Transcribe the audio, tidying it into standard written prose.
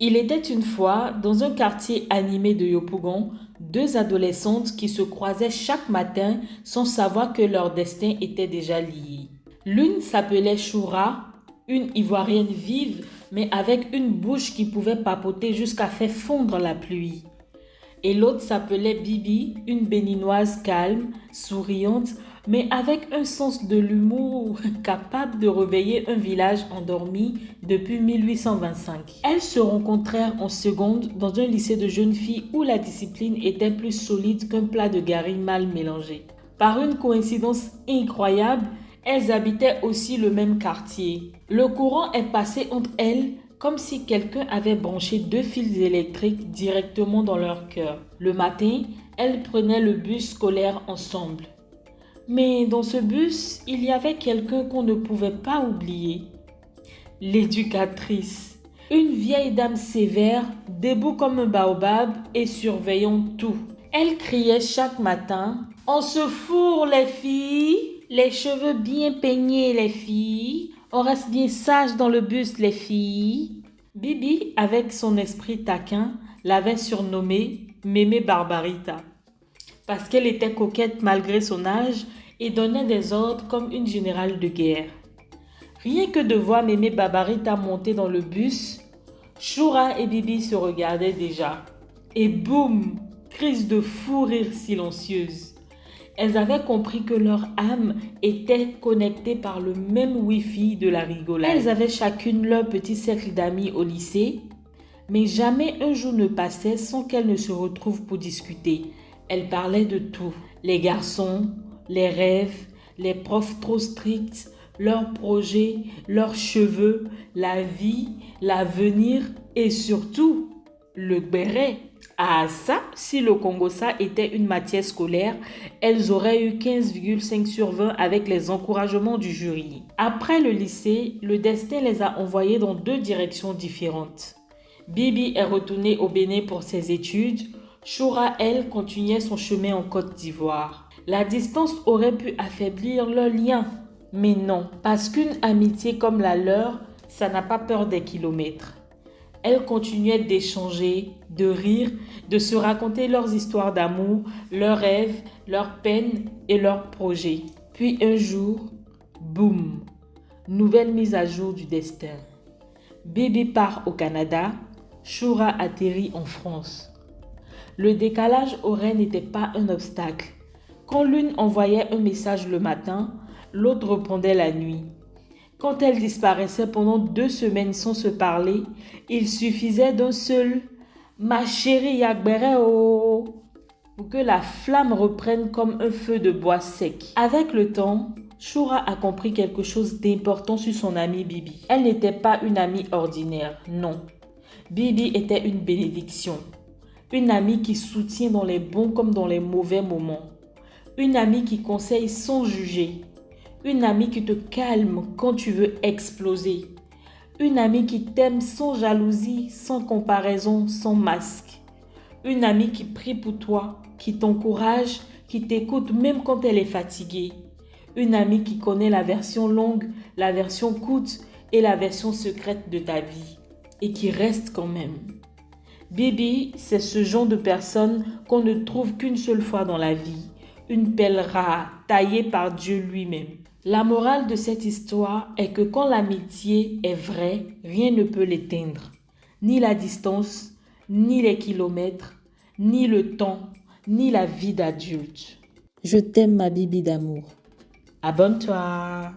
Il était une fois, dans un quartier animé de Yopougon, deux adolescentes qui se croisaient chaque matin sans savoir que leur destin était déjà lié. L'une s'appelait Choura, une ivoirienne vive, mais avec une bouche qui pouvait papoter jusqu'à faire fondre la pluie. Et l'autre s'appelait Bibi, une béninoise calme, souriante, mais avec un sens de l'humour capable de réveiller un village endormi depuis 1825. Elles se rencontrèrent en seconde dans un lycée de jeunes filles où la discipline était plus solide qu'un plat de gari mal mélangé. Par une coïncidence incroyable, elles habitaient aussi le même quartier. Le courant est passé entre elles comme si quelqu'un avait branché deux fils électriques directement dans leur cœur. Le matin, elles prenaient le bus scolaire ensemble. Mais dans ce bus, il y avait quelqu'un qu'on ne pouvait pas oublier. L'éducatrice. Une vieille dame sévère, debout comme un baobab et surveillant tout. Elle criait chaque matin: « On se fourre les filles, les cheveux bien peignés les filles. On reste bien sage dans le bus, les filles. » Bibi, avec son esprit taquin, l'avait surnommée Mémé Barbarita parce qu'elle était coquette malgré son âge et donnait des ordres comme une générale de guerre. Rien que de voir Mémé Barbarita monter dans le bus, Choura et Bibi se regardaient déjà. Et boum, crise de fou rire silencieuse. Elles avaient compris que leur âme était connectée par le même Wi-Fi de la rigolade. Elles avaient chacune leur petit cercle d'amis au lycée, mais jamais un jour ne passait sans qu'elles ne se retrouvent pour discuter. Elles parlaient de tout. Les garçons, les rêves, les profs trop stricts, leurs projets, leurs cheveux, la vie, l'avenir et surtout le béret. Ah ça, si le Congossa était une matière scolaire, elles auraient eu 15,5 sur 20 avec les encouragements du jury. Après le lycée, le destin les a envoyées dans deux directions différentes. Bibi est retournée au Bénin pour ses études. Choura, elle, continuait son chemin en Côte d'Ivoire. La distance aurait pu affaiblir leur lien, mais non, parce qu'une amitié comme la leur, ça n'a pas peur des kilomètres. Elles continuaient d'échanger, de rire, de se raconter leurs histoires d'amour, leurs rêves, leurs peines et leurs projets. Puis un jour, boum, nouvelle mise à jour du destin. Bibi part au Canada, Choura atterrit en France. Le décalage horaire n'était pas un obstacle. Quand l'une envoyait un message le matin, l'autre répondait la nuit. Quand elle disparaissait pendant 2 semaines sans se parler, il suffisait d'un seul « Ma chérie Yagbere oh » pour que la flamme reprenne comme un feu de bois sec. Avec le temps, Choura a compris quelque chose d'important sur son amie Bibi. Elle n'était pas une amie ordinaire, non. Bibi était une bénédiction. Une amie qui soutient dans les bons comme dans les mauvais moments. Une amie qui conseille sans juger. Une amie qui te calme quand tu veux exploser. Une amie qui t'aime sans jalousie, sans comparaison, sans masque. Une amie qui prie pour toi, qui t'encourage, qui t'écoute même quand elle est fatiguée. Une amie qui connaît la version longue, la version courte et la version secrète de ta vie. Et qui reste quand même. Bibi, c'est ce genre de personne qu'on ne trouve qu'une seule fois dans la vie. Une perle rare, taillée par Dieu lui-même. La morale de cette histoire est que quand l'amitié est vraie, rien ne peut l'éteindre. Ni la distance, ni les kilomètres, ni le temps, ni la vie d'adulte. Je t'aime ma Bibi d'amour. Abonne-toi.